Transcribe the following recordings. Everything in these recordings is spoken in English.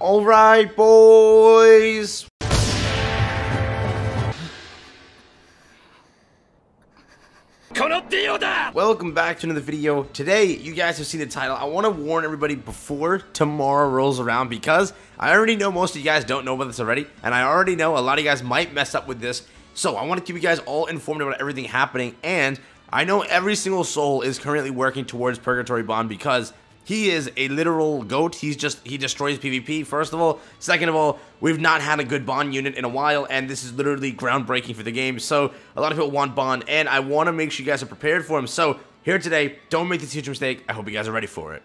Alright, boys. Welcome back to another video. Today, you guys have seen the title. I want to warn everybody before tomorrow rolls around because I already know most of you guys don't know about this already, and I already know a lot of you guys might mess up with this. So I want to keep you guys all informed about everything happening, and I know every single soul is currently working towards Purgatory Bond because he is a literal goat. He destroys PvP, first of all. Second of all, we've not had a good Bond unit in a while, and this is literally groundbreaking for the game. So a lot of people want Bond, and I want to make sure you guys are prepared for him. So here today, don't make this huge mistake. I hope you guys are ready for it.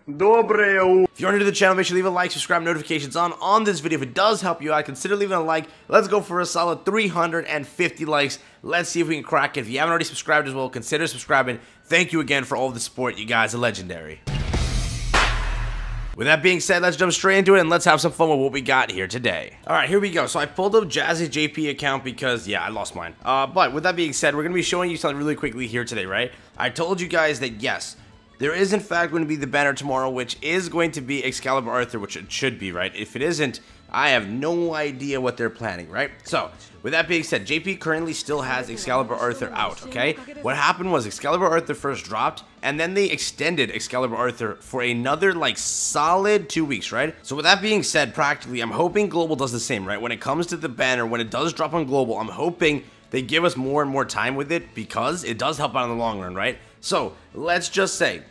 If you're new to the channel, make sure you leave a like, subscribe, notifications on this video. If it does help you out, consider leaving a like. Let's go for a solid 350 likes. Let's see if we can crack it. If you haven't already subscribed as well, consider subscribing. Thank you again for all the support. You guys are legendary. With that being said, let's jump straight into it and let's have some fun with what we got here today. Alright, here we go. So I pulled up Jazzy's JP account because, yeah, I lost mine. But with that being said, we're going to be showing you something really quickly here today, right? I told you guys that, yes, there is in fact going to be the banner tomorrow, which is going to be Excalibur Arthur, which it should be, right? If it isn't, I have no idea what they're planning, right? So, with that being said, JP currently still has Excalibur Arthur out, okay? What happened was Excalibur Arthur first dropped, and then they extended Excalibur Arthur for another, like, solid 2 weeks, right? So with that being said, practically, I'm hoping Global does the same, right? When it comes to the banner, when it does drop on Global, I'm hoping they give us more and more time with it because it does help out in the long run, right? So, let's just say,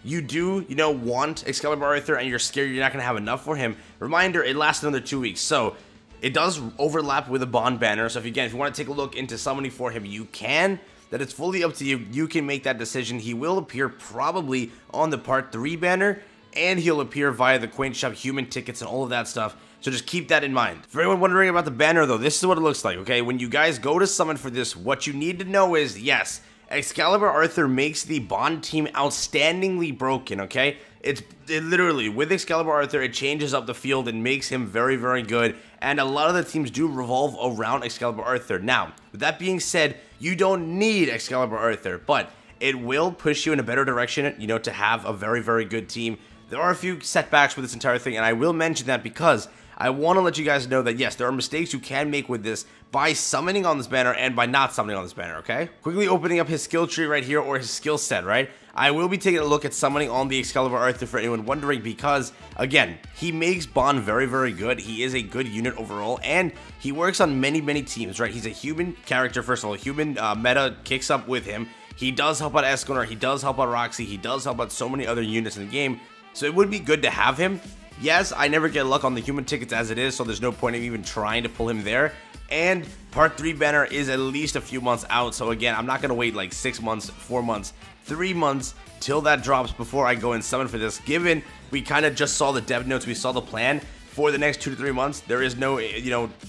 you do, want Excalibur Arthur and you're scared you're not going to have enough for him. Reminder, it lasts another 2 weeks. So, it does overlap with a Bond banner. So, if you want to take a look into summoning for him, you can. That it's fully up to you. You can make that decision. He will appear probably on the Part 3 banner. And he'll appear via the Quaint Shop, human tickets, and all of that stuff. So just keep that in mind. For anyone wondering about the banner, though, this is what it looks like, okay? When you guys go to summon for this, what you need to know is, yes, Excalibur Arthur makes the Bond team outstandingly broken, okay? It literally, with Excalibur Arthur, it changes up the field and makes him very, very good. And a lot of the teams do revolve around Excalibur Arthur. Now, with that being said, you don't need Excalibur Arthur, but it will push you in a better direction, to have a very, very good team. There are a few setbacks with this entire thing, and I will mention that because I want to let you guys know that, yes, there are mistakes you can make with this by summoning on this banner and by not summoning on this banner, okay? Quickly opening up his skill tree right here, or his skill set, right? I will be taking a look at summoning on the Excalibur Arthur for anyone wondering because, again, he makes Bond very, very good. He is a good unit overall, and he works on many, many teams, right? He's a human character, first of all. Human meta kicks up with him. He does help out Escanor. He does help out Roxy. He does help out so many other units in the game. So it would be good to have him. Yes, I never get luck on the human tickets as it is, so there's no point in even trying to pull him there. And Part 3 banner is at least a few months out, so again, I'm not going to wait like 6 months, 4 months, 3 months till that drops before I go and summon for this. Given we kind of just saw the dev notes, we saw the plan for the next 2 to 3 months, there is no,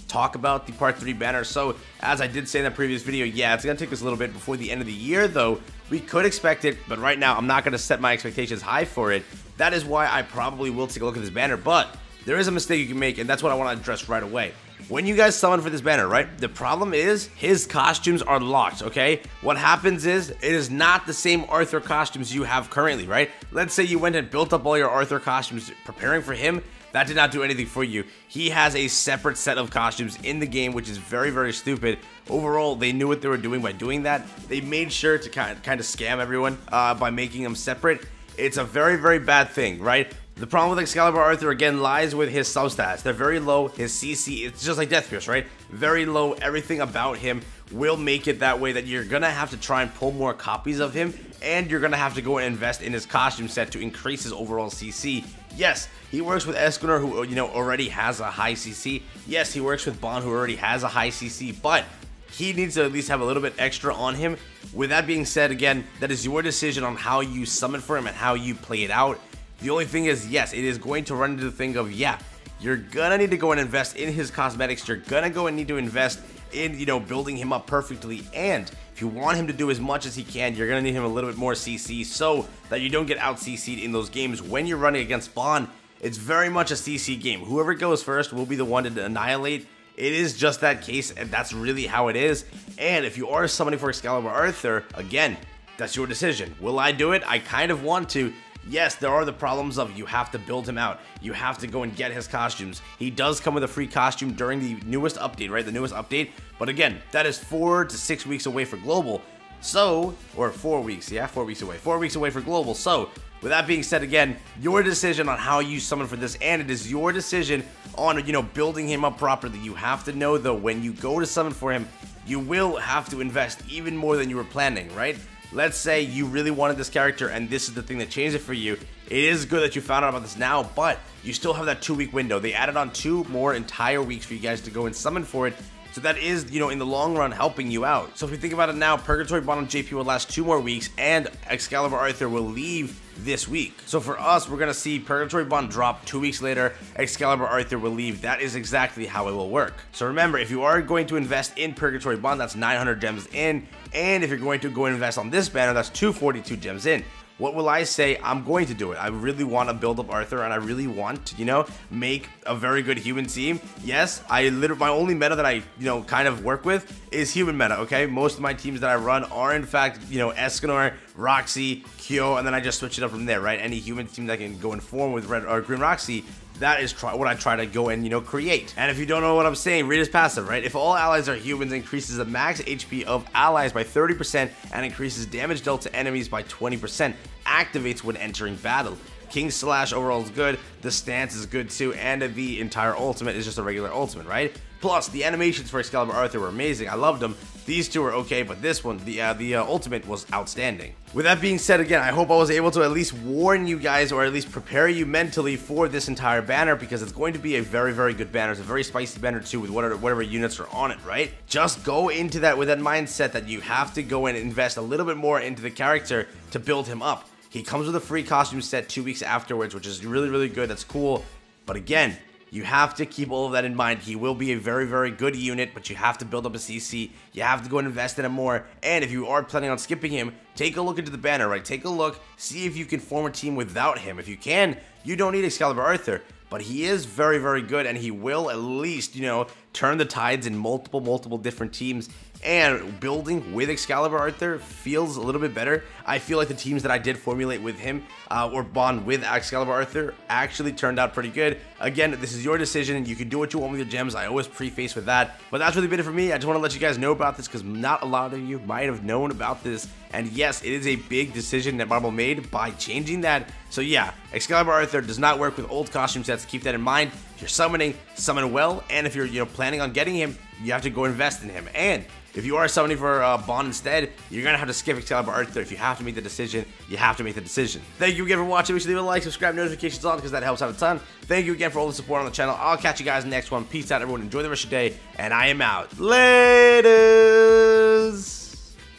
talk about the Part 3 banner. So, as I did say in that previous video, yeah, it's going to take us a little bit before the end of the year, though. We could expect it, but right now, I'm not going to set my expectations high for it. That is why I probably will take a look at this banner, but there is a mistake you can make, and that's what I want to address right away. When you guys summon for this banner, right, the problem is his costumes are locked, okay? What happens is, it is not the same Arthur costumes you have currently, right? Let's say you went and built up all your Arthur costumes preparing for him. That did not do anything for you. He has a separate set of costumes in the game, which is very, very stupid. Overall, they knew what they were doing by doing that. They made sure to kind of scam everyone by making them separate. It's a very, very bad thing, right? The problem with Excalibur Arthur, again, lies with his substats. They're very low. His CC, it's just like Deathpierce, right? Very low. Everything about him will make it that way that you're going to have to try and pull more copies of him, and you're going to have to go and invest in his costume set to increase his overall CC. Yes, he works with Escanor, who, already has a high CC. Yes, he works with Bond, who already has a high CC, but he needs to at least have a little bit extra on him. With that being said, again, that is your decision on how you summon for him and how you play it out. The only thing is, yes, it is going to run into the thing of, yeah, you're gonna need to go and invest in his cosmetics. You're gonna go and need to invest in, building him up perfectly. And if you want him to do as much as he can, you're gonna need him a little bit more CC so that you don't get out CC'd in those games. When you're running against Bond, it's very much a CC game. Whoever goes first will be the one to annihilate. It is just that case, and that's really how it is. And if you are summoning for Excalibur Arthur, again, that's your decision. Will I do it? I kind of want to, Yes, there are the problems of you have to build him out. You have to go and get his costumes. He does come with a free costume during the newest update, right? The newest update. But again, that is 4 to 6 weeks away for global. So, or 4 weeks, yeah, 4 weeks away. 4 weeks away for global. So, with that being said, again, your decision on how you summon for this, and it is your decision on, building him up properly. You have to know, though, when you go to summon for him, you will have to invest even more than you were planning, right? Let's say you really wanted this character and this is the thing that changed it for you. It is good that you found out about this now, but you still have that 2-week window. They added on 2 more entire weeks for you guys to go and summon for it. So that is, in the long run, helping you out. So if you think about it now, Purgatory Bond on JP will last 2 more weeks, and Excalibur Arthur will leave this week. So for us, we're going to see Purgatory Bond drop 2 weeks later, Excalibur Arthur will leave. That is exactly how it will work. So remember, if you are going to invest in Purgatory Bond, that's 900 gems in, and if you're going to go and invest on this banner, that's 242 gems in. What will I say? I'm going to do it. I really want to build up Arthur, and I really want to, make a very good human team. Yes, my only meta that I, kind of work with is human meta, okay? Most of my teams that I run are, in fact, Escanor, Roxy, Kyo, and then I just switch it up from there, right? Any human team that can go and form with Red or Green Roxy, that is what I try to go and, create. And if you don't know what I'm saying, read his passive, right? If all allies are humans, increases the max HP of allies by 30% and increases damage dealt to enemies by 20%. Activates when entering battle. King Slash overall is good, the stance is good too, and the entire ultimate is just a regular ultimate, right? Plus, the animations for Excalibur Arthur were amazing. I loved them. These two were okay, but this one, the ultimate was outstanding. With that being said, again, I hope I was able to at least warn you guys, or at least prepare you mentally for this entire banner, because it's going to be a very, very good banner. It's a very spicy banner too, with whatever units are on it, right? Just go into that with that mindset that you have to go and invest a little bit more into the character to build him up. He comes with a free costume set 2 weeks afterwards, which is really, really good. That's cool. But again, you have to keep all of that in mind. He will be a very, very good unit, but you have to build up a CC. You have to go and invest in him more. And if you are planning on skipping him, take a look into the banner, right? Take a look, see if you can form a team without him. If you can, you don't need Excalibur Arthur. But he is very, very good, and he will at least, turn the tides in multiple different teams. And building with Excalibur Arthur feels a little bit better. I feel like the teams that I did formulate with him or bond with Excalibur Arthur actually turned out pretty good. Again, this is your decision. You can do what you want with your gems. I always preface with that. But that's really been it for me. I just want to let you guys know about this because not a lot of you might have known about this. And yes, it is a big decision that Marvel made by changing that. So yeah, Excalibur Arthur does not work with old costume sets. Keep that in mind. If you're summoning, summon well. And if you're planning on getting him, you have to go invest in him. And if you are summoning for Bond instead, you're going to have to skip Excalibur Arthur. If you have to make the decision, you have to make the decision. Thank you again for watching. Make sure to leave a like, subscribe, notifications on because that helps out a ton. Thank you again for all the support on the channel. I'll catch you guys in the next one. Peace out, everyone. Enjoy the rest of your day. And I am out. Later.